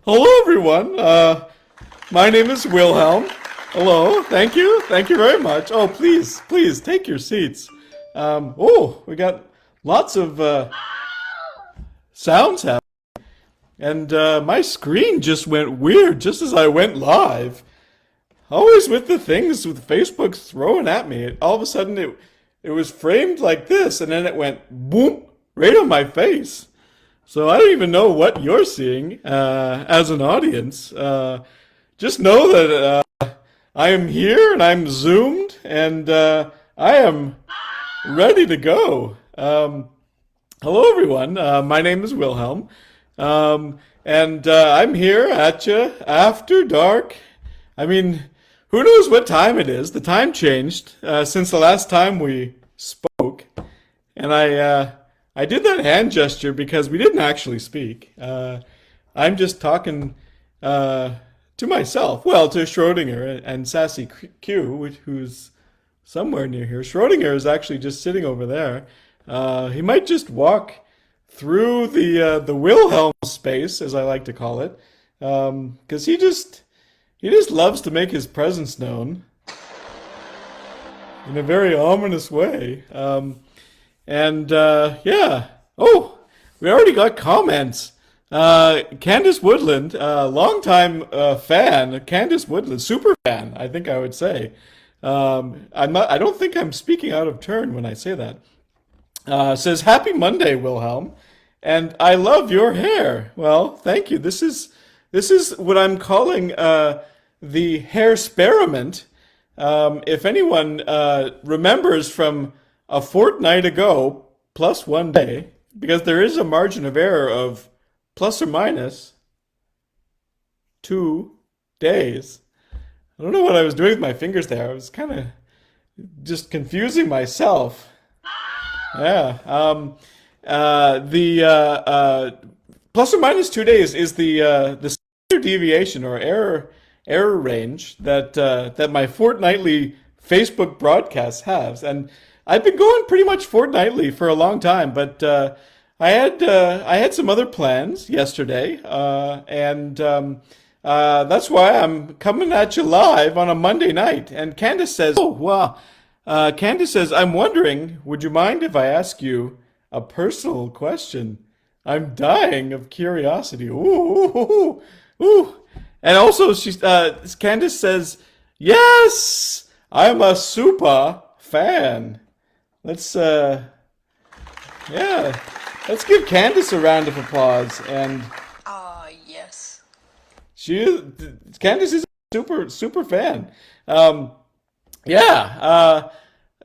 Hello, everyone. My name is Wilhelm. Hello. Thank you. Thank you very much. Oh, please take your seats. We got lots of sounds happening, and my screen just went weird just as I went live. Always with the things with Facebook throwing at me. All of a sudden, it was framed like this, and then it went boom right on my face. So I don't even know what you're seeing as an audience. Just know that I am here and I'm zoomed and I am ready to go. Hello, everyone. My name is Wilhelm, and I'm here at you after dark. I mean, who knows what time it is? The time changed since the last time we spoke, and I did that hand gesture because we didn't actually speak. I'm just talking to myself, well, to Schrodinger and Sassy Q, who's somewhere near here. Schrodinger is actually just sitting over there. He might just walk through the Wilhelm space, as I like to call it, because he just loves to make his presence known in a very ominous way. Yeah. Oh, we already got comments. Candace Woodland, longtime fan, Candace Woodland, super fan, I think I would say. I don't think I'm speaking out of turn when I say that. Says, Happy Monday, Wilhelm, and I love your hair. Well, thank you. This is what I'm calling the hair experiment. If anyone remembers from a fortnight ago, plus 1 day, because there is a margin of error of plus or minus 2 days. I don't know what I was doing with my fingers there. I was kind of just confusing myself. Yeah. The plus or minus 2 days is the standard deviation or error range that my fortnightly Facebook broadcast has, and I've been going pretty much fortnightly for a long time, but I had some other plans yesterday, and that's why I'm coming at you live on a Monday night. And Candace says, "Oh, well," Candace says, "I'm wondering, would you mind if I ask you a personal question? I'm dying of curiosity." Ooh, ooh. And also, Candace says, "Yes, I'm a super fan." Let's let's give Candace a round of applause. And Yes. Candace is a super fan.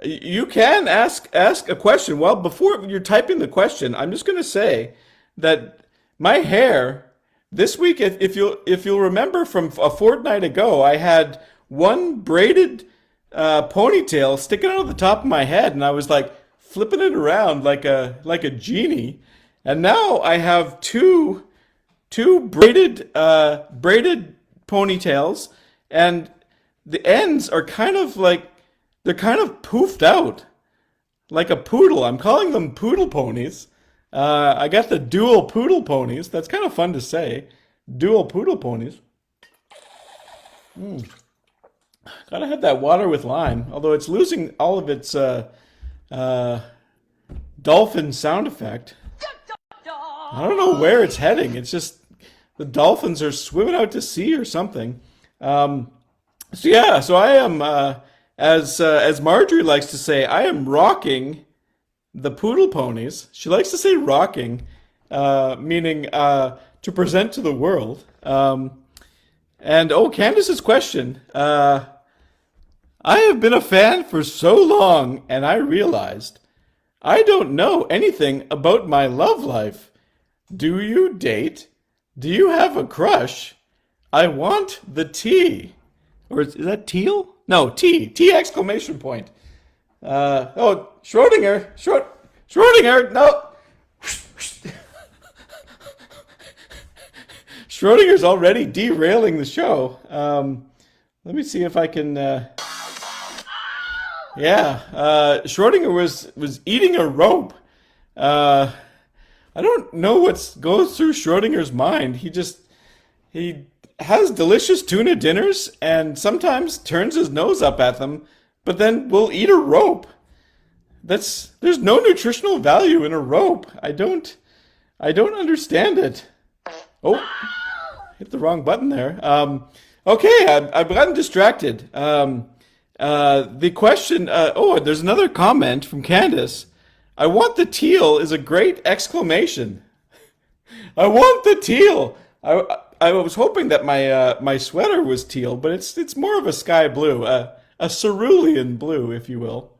You can ask a question. Well, before you're typing the question, I'm just going to say that my hair this week, if you'll remember from a fortnight ago, I had one braided ponytail sticking out of the top of my head, and I was like flipping it around like a genie. And now I have two braided ponytails, and the ends are kind of like they're kind of poofed out like a poodle. I'm calling them poodle ponies. I got the dual poodle ponies. That's kind of fun to say. Dual poodle ponies. Gotta have that water with lime, although it's losing all of its dolphin sound effect. I don't know where it's heading. It's just the dolphins are swimming out to sea or something. So I am, as Marjorie likes to say, I am rocking the poodle ponies. She likes to say rocking, meaning to present to the world. And Candace's question. I have been a fan for so long, and I realized I don't know anything about my love life. Do you date? Do you have a crush? I want the tea. Or is that teal? No, tea. Tea exclamation point. Schrodinger. Schrodinger, no. Schrodinger's already derailing the show. Let me see if I can... Yeah, Schrodinger was eating a rope. Uh, I don't know what goes through Schrodinger's mind. He has delicious tuna dinners and sometimes turns his nose up at them, but then will eat a rope. There's no nutritional value in a rope. I don't understand it. Oh, hit the wrong button there. Okay, I've gotten distracted. The question. Oh, there's another comment from Candace. I want the teal is a great exclamation. I want the teal. I was hoping that my sweater was teal, but it's more of a sky blue, a cerulean blue, if you will.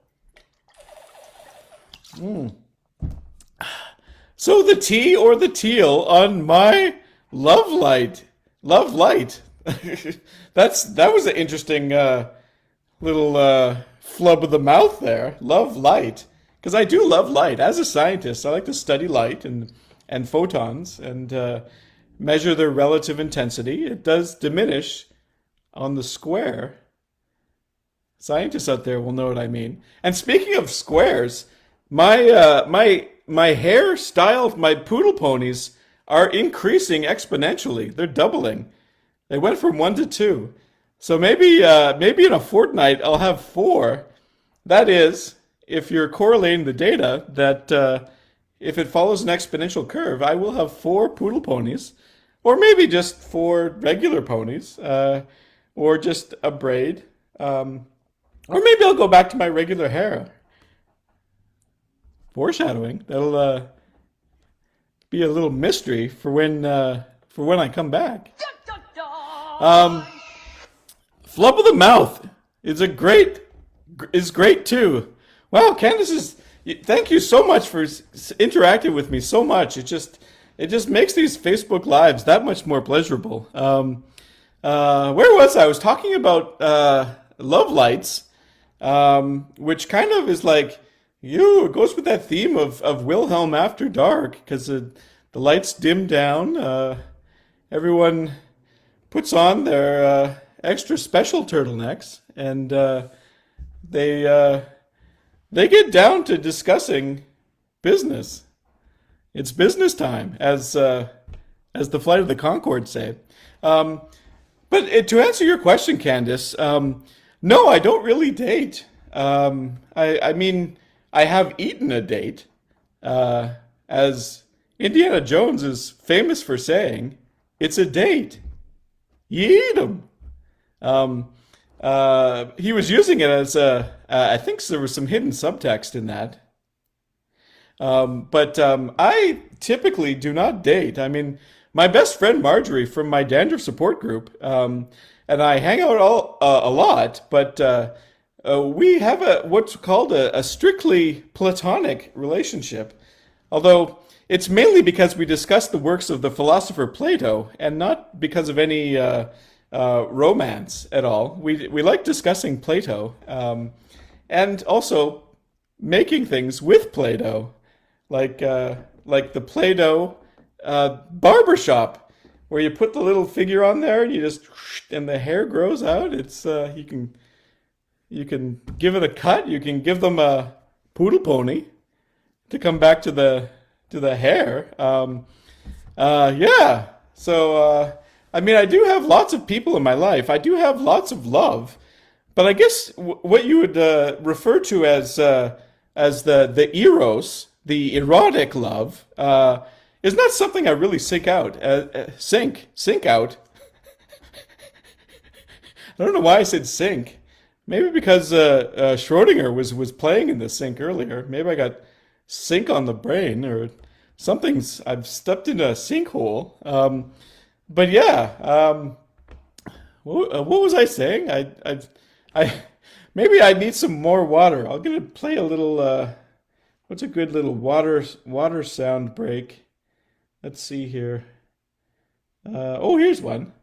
So the tea or the teal on my love light, love light. That was an interesting little flub of the mouth there. Love light, because I do love light. As a scientist, I like to study light and photons and measure their relative intensity. It does diminish on the square. Scientists out there will know what I mean. And speaking of squares, my hairstyle, my poodle ponies are increasing exponentially. They're doubling. They went from one to two. So maybe in a fortnight I'll have four. That is, if you're correlating the data, that if it follows an exponential curve, I will have four poodle ponies, or maybe just four regular ponies, or just a braid, or maybe I'll go back to my regular hair. Foreshadowing. That'll be a little mystery for when I come back. Um, Flub of the mouth is great too. Wow, Candace is. Thank you so much for interacting with me so much. It just makes these Facebook lives that much more pleasurable. Where was I? I was talking about love lights, which kind of is like it goes with that theme of Wilhelm After Dark because the lights dim down. Everyone puts on their extra special turtlenecks, and they get down to discussing business. It's business time, as the Flight of the Conchords say. But to answer your question, Candice, no, I don't really date. I mean, I have eaten a date, as Indiana Jones is famous for saying, "It's a date. You eat 'em." He was using it as I think there was some hidden subtext in that. But I typically do not date. I mean, my best friend Marjorie from my dandruff support group, and I hang out a lot, but we have what's called a strictly platonic relationship. Although it's mainly because we discuss the works of the philosopher Plato, and not because of any romance at all. We like discussing Plato, and also making things with Play-Doh, like the Play-Doh barbershop, where you put the little figure on there and you just and the hair grows out. It's you can give it a cut. You can give them a poodle pony to come back to the hair. Yeah. So I mean, I do have lots of people in my life. I do have lots of love, but I guess what you would refer to as the eros, the erotic love, is not something I really sink out. Sink out. I don't know why I said sink. Maybe because Schrodinger was playing in the sink earlier. Maybe I got sink on the brain or something's. I've stepped into a sinkhole. But yeah, what was I saying? I maybe I need some more water. I'm gonna play a little. What's a good little water sound break? Let's see here. Oh, here's one.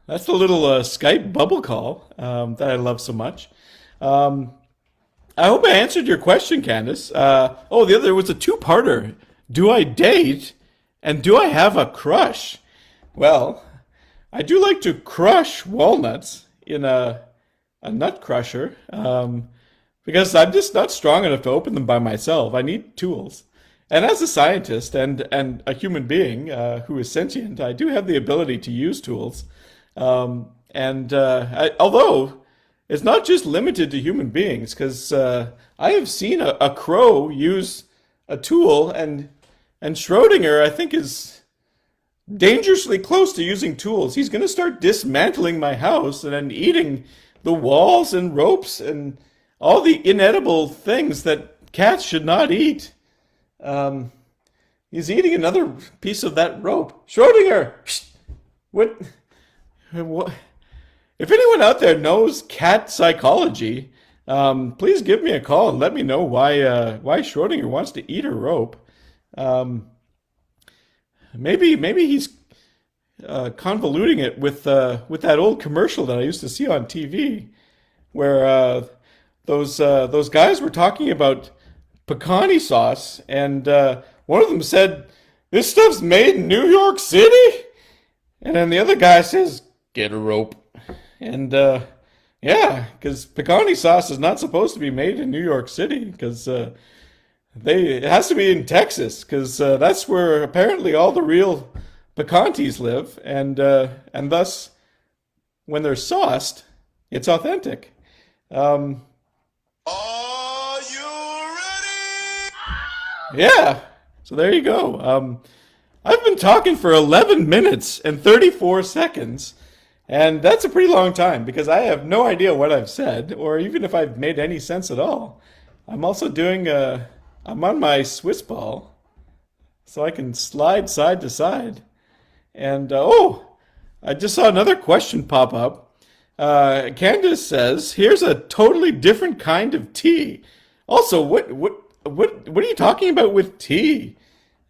That's the little Skype bubble call that I love so much. Um, I hope I answered your question, Candice. Oh, there was a two-parter. Do I date and do I have a crush? Well, I do like to crush walnuts in a nut crusher because I'm just not strong enough to open them by myself. I need tools. And as a scientist and a human being who is sentient, I do have the ability to use tools. Although it's not just limited to human beings, because I have seen a crow use a tool, and Schrodinger, I think, is dangerously close to using tools. He's going to start dismantling my house and then eating the walls and ropes and all the inedible things that cats should not eat. Um, he's eating another piece of that rope. Schrodinger! What? What? If anyone out there knows cat psychology, please give me a call and let me know why Schrodinger wants to eat a rope. Um, maybe he's convoluting it with that old commercial that I used to see on TV, where those guys were talking about pecani sauce, and one of them said, "This stuff's made in New York City," and then the other guy says, "Get a rope." And yeah, because pecani sauce is not supposed to be made in New York City, because it has to be in Texas, because that's where apparently all the real Bacantes live, and thus when they're sauced, it's authentic. Um, Are you ready? yeah, so there you go. I've been talking for 11 minutes and 34 seconds, and that's a pretty long time because I have no idea what I've said or even if I've made any sense at all. I'm also I'm on my Swiss ball, so I can slide side to side. And I just saw another question pop up. Candace says, "Here's a totally different kind of tea." Also, what are you talking about with tea?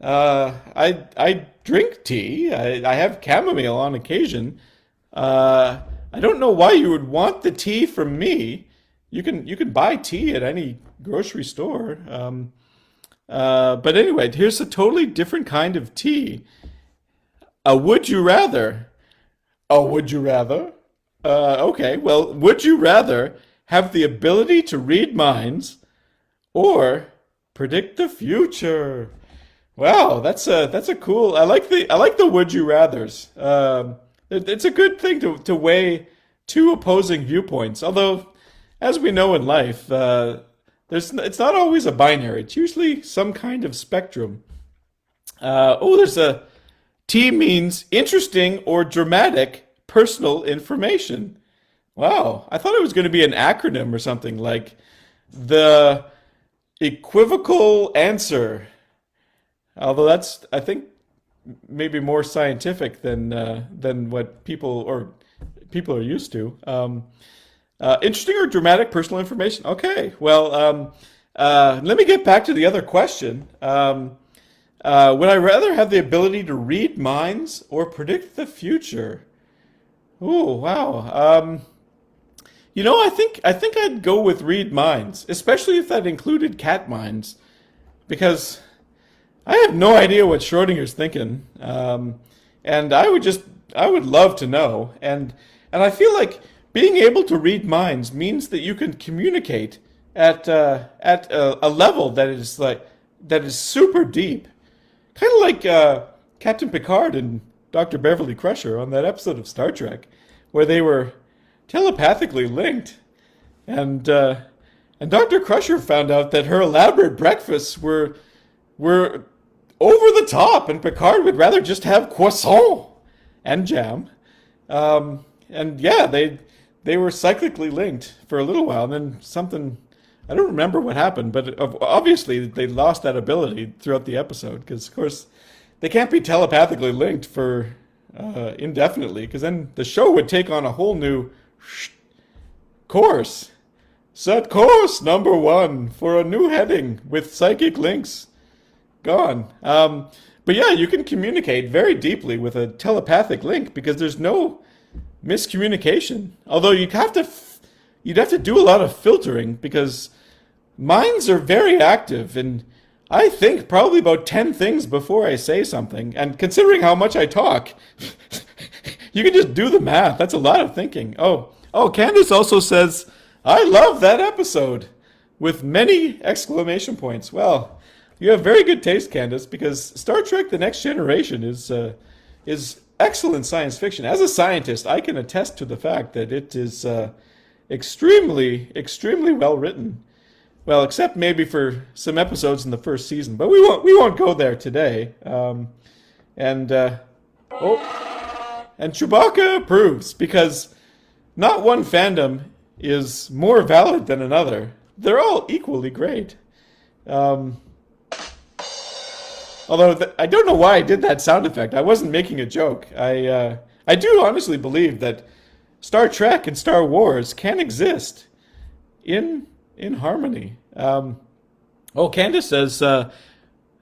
I drink tea. I have chamomile on occasion. I don't know why you would want the tea from me. You can buy tea at any grocery store. But anyway, here's a totally different kind of tea. A would you rather? Oh, would you rather? Okay, well, would you rather have the ability to read minds or predict the future? Wow, that's a cool. I like the would you rather's. It's a good thing to weigh two opposing viewpoints. Although, as we know in life, it's not always a binary. It's usually some kind of spectrum. There's a T means interesting or dramatic personal information. Wow, I thought it was going to be an acronym or something like the equivocal answer. Although that's, I think, maybe more scientific than what people are used to. Interesting or dramatic personal information? Okay, well, let me get back to the other question. Would I rather have the ability to read minds or predict the future? Oh, wow. I think I'd go with read minds, especially if that included cat minds, because I have no idea what Schrodinger's thinking, and I would love to know, and I feel like being able to read minds means that you can communicate at a level that is super deep, kind of like Captain Picard and Dr. Beverly Crusher on that episode of Star Trek, where they were telepathically linked, and Dr. Crusher found out that her elaborate breakfasts were over the top, and Picard would rather just have croissant and jam. And yeah, they were cyclically linked for a little while, and then something, I don't remember what happened, but obviously they lost that ability throughout the episode, because of course they can't be telepathically linked for indefinitely, because then the show would take on a whole new course. Set course number 1 for a new heading with psychic links gone. But yeah, you can communicate very deeply with a telepathic link because there's no miscommunication. Although you'd have to do a lot of filtering because minds are very active, and I think probably about 10 things before I say something. And considering how much I talk, you can just do the math. That's a lot of thinking. Oh, Candace also says, I love that episode with many exclamation points. Well, you have very good taste, Candace, because Star Trek: The Next Generation is excellent science fiction. As a scientist, I can attest to the fact that it is extremely well written. Well, except maybe for some episodes in the first season, but we won't go there today. And and Chewbacca approves because not one fandom is more valid than another. They're all equally great. Although I don't know why I did that sound effect. I wasn't making a joke. I do honestly believe that Star Trek and Star Wars can exist in harmony. Candace says,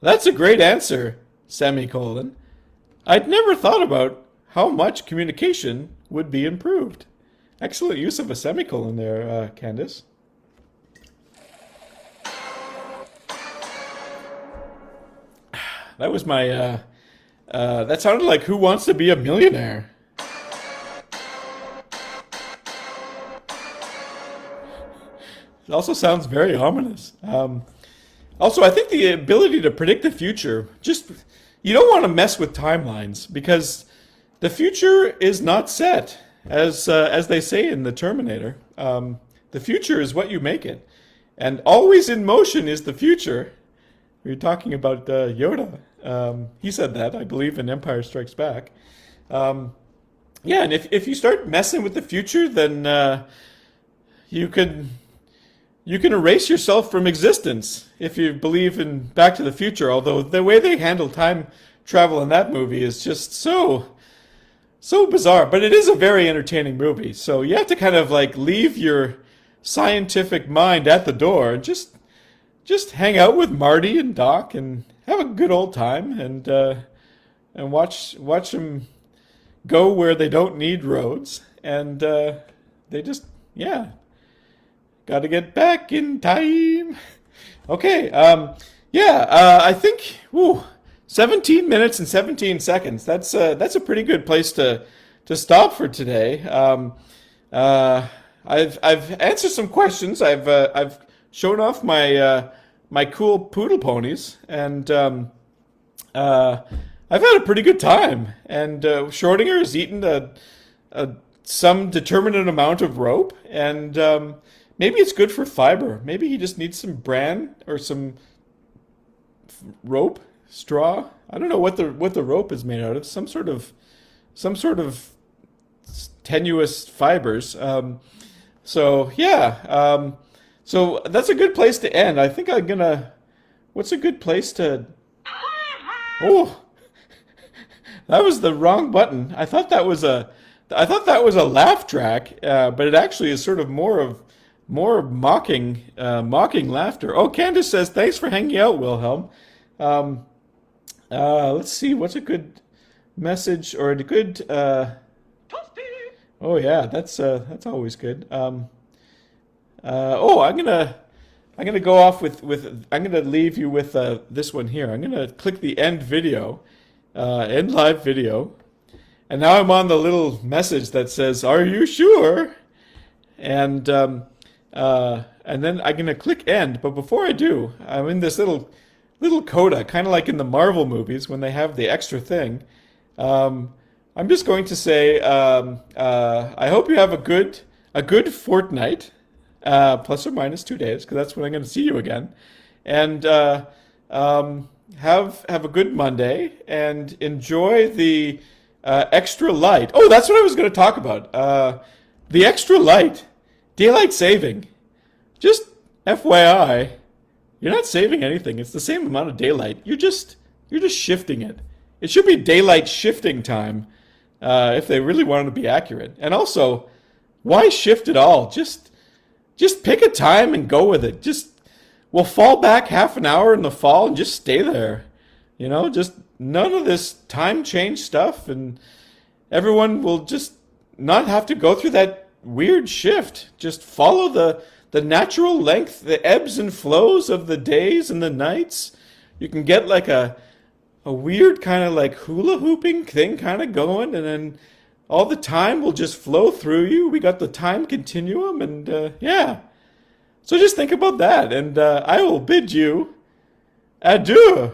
that's a great answer, semicolon. I'd never thought about how much communication would be improved. Excellent use of a semicolon there, Candace. That was my, that sounded like Who Wants to Be a Millionaire? It also sounds very ominous. Also, I think the ability to predict the future, you don't want to mess with timelines because the future is not set, as they say in the Terminator. The future is what you make it, and always in motion is the future. We were talking about Yoda. He said that, I believe, in Empire Strikes Back. Yeah, and if you start messing with the future, then you can erase yourself from existence if you believe in Back to the Future. Although the way they handle time travel in that movie is just so bizarre. But it is a very entertaining movie. So you have to kind of like leave your scientific mind at the door and just hang out with Marty and Doc and have a good old time and watch them go where they don't need roads and they just got to get back in time. Okay, I think 17 minutes and 17 seconds. That's a pretty good place to stop for today. I've answered some questions. I've shown off my cool poodle ponies, and I've had a pretty good time. And Schrodinger has eaten some determinate amount of rope, and maybe it's good for fiber. Maybe he just needs some bran or some rope, straw. I don't know what the rope is made out of. Some sort of tenuous fibers. So that's a good place to end. I think I'm gonna. What's a good place to? Oh, that was the wrong button. I thought that was a laugh track, but it actually is sort of more mocking laughter. Oh, Candace says thanks for hanging out, Wilhelm. Let's see, what's a good message or a good? Oh yeah, that's always good. I'm gonna go off with I'm gonna leave you with this one here. I'm gonna click the end live video, and now I'm on the little message that says, "Are you sure?" And then I'm gonna click end. But before I do, I'm in this little coda, kind of like in the Marvel movies when they have the extra thing. I'm just going to say, I hope you have a good fortnight, plus or minus 2 days, because that's when I'm going to see you again. And have a good Monday and enjoy the extra light. Oh, that's what I was going to talk about. The extra light, daylight saving. Just FYI, you're not saving anything. It's the same amount of daylight. You're just shifting it. It should be daylight shifting time. If they really wanted to be accurate. And also, why shift at all? Just pick a time and go with it. We'll fall back half an hour in the fall and just stay there. Just none of this time change stuff, and everyone will just not have to go through that weird shift. Just follow the natural length, the ebbs and flows of the days and the nights. You can get like a weird kind of like hula hooping thing kind of going, and then all the time will just flow through you. We got the time continuum, and yeah. So just think about that, and I will bid you adieu.